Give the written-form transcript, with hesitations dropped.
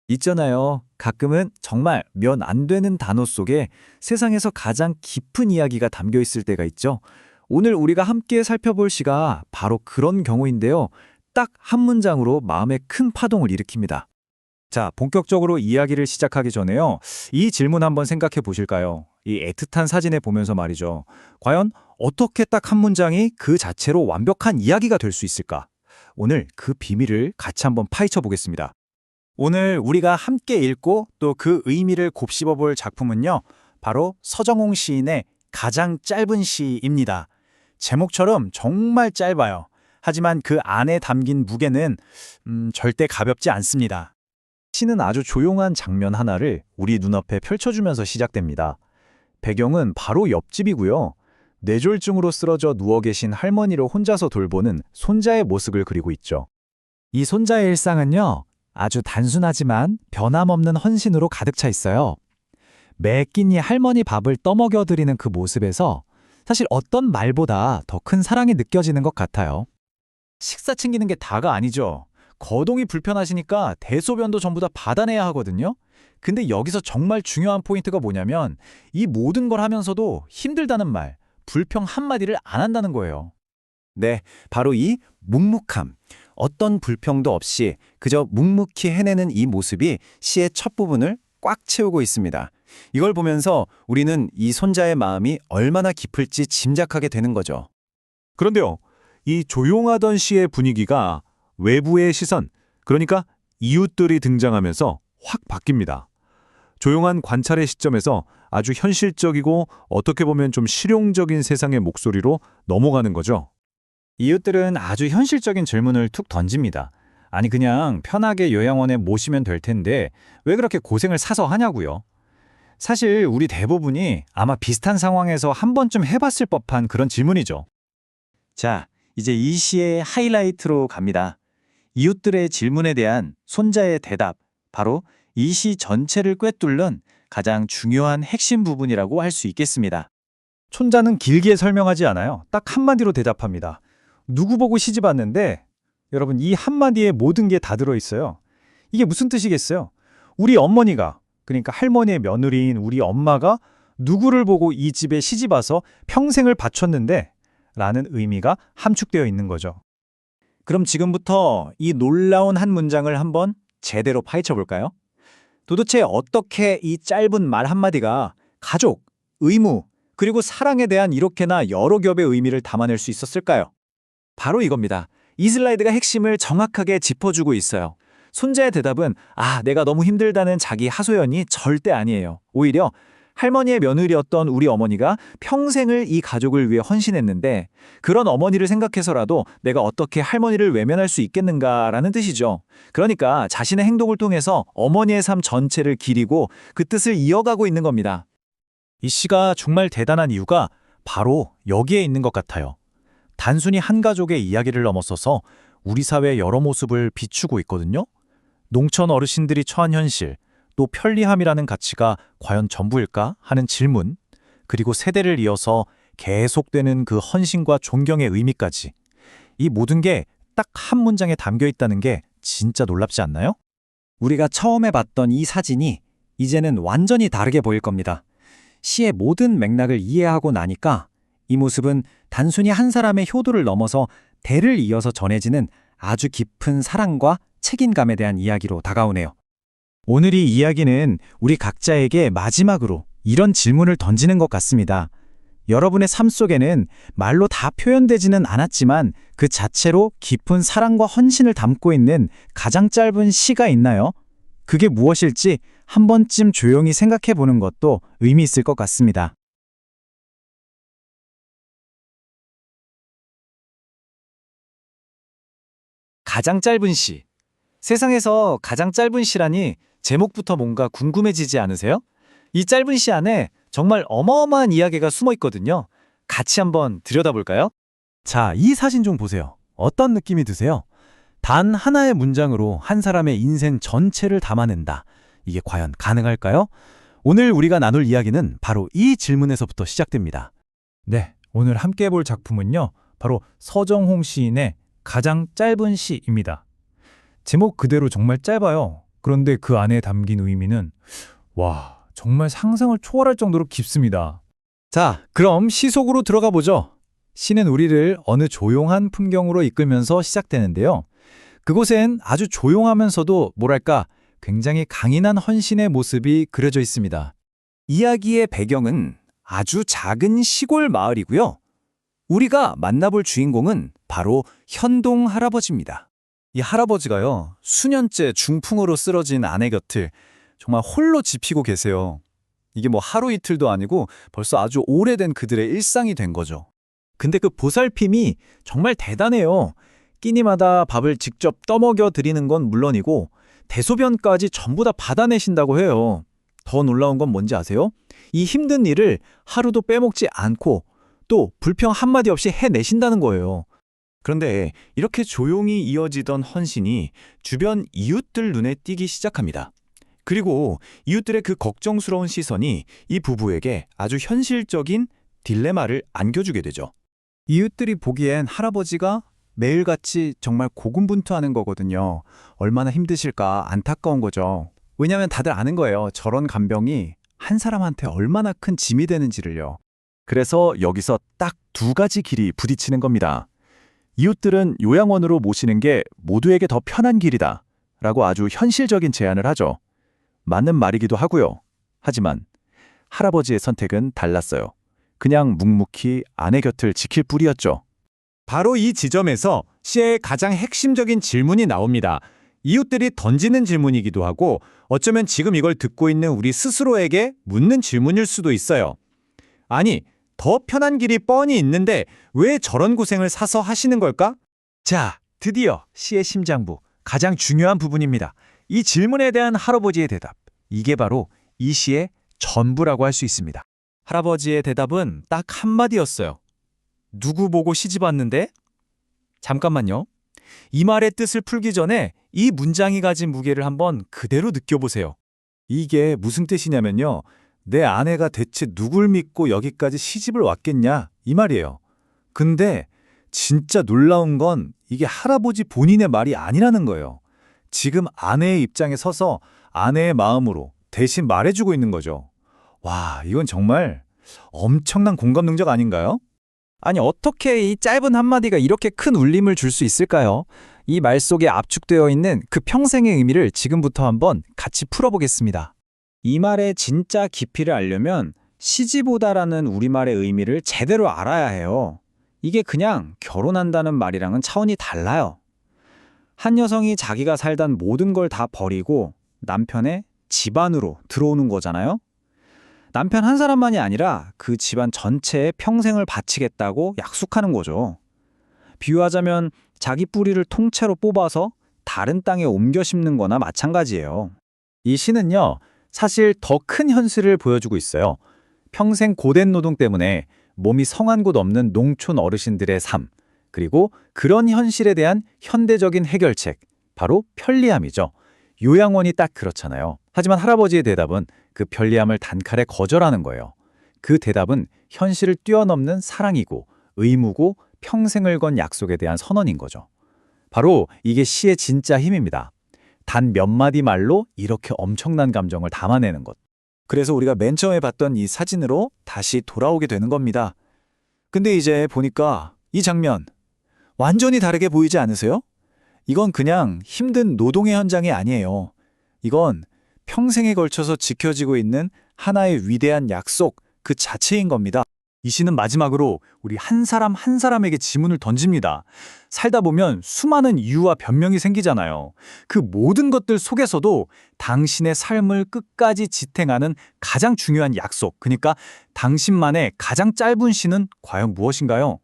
있잖아요. 가끔은 정말 몇 안 되는 단어 속에 세상에서 가장 깊은 이야기가 담겨 있을 때가 있죠. 오늘 우리가 함께 살펴볼 시가 바로 그런 경우인데요. 딱 한 문장으로 마음에 큰 파동을 일으킵니다. 자, 본격적으로 이야기를 시작하기 전에요. 이 질문 한번 생각해 보실까요? 이 애틋한 사진에 보면서 말이죠. 과연 어떻게 딱 한 문장이 그 자체로 완벽한 이야기가 될 수 있을까? 오늘 그 비밀을 같이 한번 파헤쳐 보겠습니다. 오늘 우리가 함께 읽고 또 그 의미를 곱씹어 볼 작품은요. 바로 서정홍 시인의 가장 짧은 시입니다. 제목처럼 정말 짧아요. 하지만 그 안에 담긴 무게는 절대 가볍지 않습니다. 시는 아주 조용한 장면 하나를 우리 눈앞에 펼쳐주면서 시작됩니다. 배경은 바로 옆집이고요. 뇌졸중으로 쓰러져 누워 계신 할머니를 혼자서 돌보는 손자의 모습을 그리고 있죠. 이 손자의 일상은요. 아주 단순하지만 변함없는 헌신으로 가득 차 있어요. 매 끼니 할머니 밥을 떠먹여 드리는 그 모습에서 사실 어떤 말보다 더 큰 사랑이 느껴지는 것 같아요. 식사 챙기는 게 다가 아니죠. 거동이 불편하시니까 대소변도 전부 다 받아내야 하거든요. 근데 여기서 정말 중요한 포인트가 뭐냐면 이 모든 걸 하면서도 힘들다는 말, 불평 한마디를 안 한다는 거예요. 네, 바로 이 묵묵함. 어떤 불평도 없이 그저 묵묵히 해내는 이 모습이 시의 첫 부분을 꽉 채우고 있습니다. 이걸 보면서 우리는 이 손자의 마음이 얼마나 깊을지 짐작하게 되는 거죠. 그런데요, 이 조용하던 시의 분위기가 외부의 시선, 그러니까 이웃들이 등장하면서 확 바뀝니다. 조용한 관찰의 시점에서 아주 현실적이고 어떻게 보면 좀 실용적인 세상의 목소리로 넘어가는 거죠. 이웃들은 아주 현실적인 질문을 툭 던집니다. 아니 그냥 편하게 요양원에 모시면 될 텐데 왜 그렇게 고생을 사서 하냐고요. 사실 우리 대부분이 아마 비슷한 상황에서 한 번쯤 해봤을 법한 그런 질문이죠. 자, 이제 이 시의 하이라이트로 갑니다. 이웃들의 질문에 대한 손자의 대답, 바로 이 시 전체를 꿰뚫는 가장 중요한 핵심 부분이라고 할 수 있겠습니다. 손자는 길게 설명하지 않아요. 딱 한마디로 대답합니다. 누구 보고 시집 왔는데? 여러분, 이 한마디에 모든 게 다 들어있어요. 이게 무슨 뜻이겠어요? 우리 어머니가, 그러니까 할머니의 며느리인 우리 엄마가 누구를 보고 이 집에 시집 와서 평생을 바쳤는데? 라는 의미가 함축되어 있는 거죠. 그럼 지금부터 이 놀라운 한 문장을 한번 제대로 파헤쳐 볼까요? 도대체 어떻게 이 짧은 말 한마디가 가족, 의무, 그리고 사랑에 대한 이렇게나 여러 겹의 의미를 담아낼 수 있었을까요? 바로 이겁니다. 이 슬라이드가 핵심을 정확하게 짚어주고 있어요. 손자의 대답은 내가 너무 힘들다는 자기 하소연이 절대 아니에요. 오히려 할머니의 며느리였던 우리 어머니가 평생을 이 가족을 위해 헌신했는데 그런 어머니를 생각해서라도 내가 어떻게 할머니를 외면할 수 있겠는가라는 뜻이죠. 그러니까 자신의 행동을 통해서 어머니의 삶 전체를 기리고 그 뜻을 이어가고 있는 겁니다. 이 시가 정말 대단한 이유가 바로 여기에 있는 것 같아요. 단순히 한 가족의 이야기를 넘어서서 우리 사회의 여러 모습을 비추고 있거든요. 농촌 어르신들이 처한 현실, 또 편리함이라는 가치가 과연 전부일까 하는 질문, 그리고 세대를 이어서 계속되는 그 헌신과 존경의 의미까지. 이 모든 게 딱 한 문장에 담겨 있다는 게 진짜 놀랍지 않나요? 우리가 처음에 봤던 이 사진이 이제는 완전히 다르게 보일 겁니다. 시의 모든 맥락을 이해하고 나니까 이 모습은 단순히 한 사람의 효도를 넘어서 대를 이어서 전해지는 아주 깊은 사랑과 책임감에 대한 이야기로 다가오네요. 오늘 이 이야기는 우리 각자에게 마지막으로 이런 질문을 던지는 것 같습니다. 여러분의 삶 속에는 말로 다 표현되지는 않았지만 그 자체로 깊은 사랑과 헌신을 담고 있는 가장 짧은 시가 있나요? 그게 무엇일지 한 번쯤 조용히 생각해 보는 것도 의미 있을 것 같습니다. 가장 짧은 시. 세상에서 가장 짧은 시라니 제목부터 뭔가 궁금해지지 않으세요? 이 짧은 시 안에 정말 어마어마한 이야기가 숨어 있거든요. 같이 한번 들여다볼까요? 자, 이 사진 좀 보세요. 어떤 느낌이 드세요? 단 하나의 문장으로 한 사람의 인생 전체를 담아낸다. 이게 과연 가능할까요? 오늘 우리가 나눌 이야기는 바로 이 질문에서부터 시작됩니다. 네, 오늘 함께 볼 작품은요. 바로 서정홍 시인의 가장 짧은 시입니다. 제목 그대로 정말 짧아요. 그런데 그 안에 담긴 의미는 와, 정말 상상을 초월할 정도로 깊습니다. 자, 그럼 시 속으로 들어가 보죠. 시는 우리를 어느 조용한 풍경으로 이끌면서 시작되는데요. 그곳엔 아주 조용하면서도 뭐랄까 굉장히 강인한 헌신의 모습이 그려져 있습니다. 이야기의 배경은 아주 작은 시골 마을이고요. 우리가 만나볼 주인공은 바로 현동 할아버지입니다. 이 할아버지가요, 수년째 중풍으로 쓰러진 아내 곁을 정말 홀로 지피고 계세요. 이게 뭐 하루 이틀도 아니고 벌써 아주 오래된 그들의 일상이 된 거죠. 근데 그 보살핌이 정말 대단해요. 끼니마다 밥을 직접 떠먹여 드리는 건 물론이고 대소변까지 전부 다 받아내신다고 해요. 더 놀라운 건 뭔지 아세요? 이 힘든 일을 하루도 빼먹지 않고 또 불평 한마디 없이 해내신다는 거예요. 그런데 이렇게 조용히 이어지던 헌신이 주변 이웃들 눈에 띄기 시작합니다. 그리고 이웃들의 그 걱정스러운 시선이 이 부부에게 아주 현실적인 딜레마를 안겨주게 되죠. 이웃들이 보기엔 할아버지가 매일같이 정말 고군분투하는 거거든요. 얼마나 힘드실까 안타까운 거죠. 왜냐하면 다들 아는 거예요. 저런 간병이 한 사람한테 얼마나 큰 짐이 되는지를요. 그래서 여기서 딱 두 가지 길이 부딪히는 겁니다. 이웃들은 요양원으로 모시는 게 모두에게 더 편한 길이다 라고 아주 현실적인 제안을 하죠. 맞는 말이기도 하고요. 하지만 할아버지의 선택은 달랐어요. 그냥 묵묵히 아내 곁을 지킬 뿐이었죠. 바로 이 지점에서 시의 가장 핵심적인 질문이 나옵니다. 이웃들이 던지는 질문이기도 하고 어쩌면 지금 이걸 듣고 있는 우리 스스로에게 묻는 질문일 수도 있어요. 아니, 더 편한 길이 뻔히 있는데 왜 저런 고생을 사서 하시는 걸까? 자, 드디어 시의 심장부, 가장 중요한 부분입니다. 이 질문에 대한 할아버지의 대답. 이게 바로 이 시의 전부라고 할 수 있습니다. 할아버지의 대답은 딱 한마디였어요. 누구 보고 시집 왔는데? 잠깐만요. 이 말의 뜻을 풀기 전에 이 문장이 가진 무게를 한번 그대로 느껴보세요. 이게 무슨 뜻이냐면요. 내 아내가 대체 누굴 믿고 여기까지 시집을 왔겠냐 이 말이에요. 근데 진짜 놀라운 건 이게 할아버지 본인의 말이 아니라는 거예요. 지금 아내의 입장에 서서 아내의 마음으로 대신 말해주고 있는 거죠. 와, 이건 정말 엄청난 공감 능력 아닌가요? 아니, 어떻게 이 짧은 한마디가 이렇게 큰 울림을 줄 수 있을까요? 이 말 속에 압축되어 있는 그 평생의 의미를 지금부터 한번 같이 풀어보겠습니다. 이 말의 진짜 깊이를 알려면 시집오다라는 우리말의 의미를 제대로 알아야 해요. 이게 그냥 결혼한다는 말이랑은 차원이 달라요. 한 여성이 자기가 살던 모든 걸 다 버리고 남편의 집안으로 들어오는 거잖아요. 남편 한 사람만이 아니라 그 집안 전체에 평생을 바치겠다고 약속하는 거죠. 비유하자면 자기 뿌리를 통째로 뽑아서 다른 땅에 옮겨 심는 거나 마찬가지예요. 이 시는요, 사실 더 큰 현실을 보여주고 있어요. 평생 고된 노동 때문에 몸이 성한 곳 없는 농촌 어르신들의 삶, 그리고 그런 현실에 대한 현대적인 해결책, 바로 편리함이죠. 요양원이 딱 그렇잖아요. 하지만 할아버지의 대답은 그 편리함을 단칼에 거절하는 거예요. 그 대답은 현실을 뛰어넘는 사랑이고 의무고 평생을 건 약속에 대한 선언인 거죠. 바로 이게 시의 진짜 힘입니다. 단 몇 마디 말로 이렇게 엄청난 감정을 담아내는 것. 그래서 우리가 맨 처음에 봤던 이 사진으로 다시 돌아오게 되는 겁니다. 근데 이제 보니까 이 장면 완전히 다르게 보이지 않으세요? 이건 그냥 힘든 노동의 현장이 아니에요. 이건 평생에 걸쳐서 지켜지고 있는 하나의 위대한 약속 그 자체인 겁니다. 이 시는 마지막으로 우리 한 사람 한 사람에게 지문을 던집니다. 살다 보면 수많은 이유와 변명이 생기잖아요. 그 모든 것들 속에서도 당신의 삶을 끝까지 지탱하는 가장 중요한 약속, 그러니까 당신만의 가장 짧은 시는 과연 무엇인가요?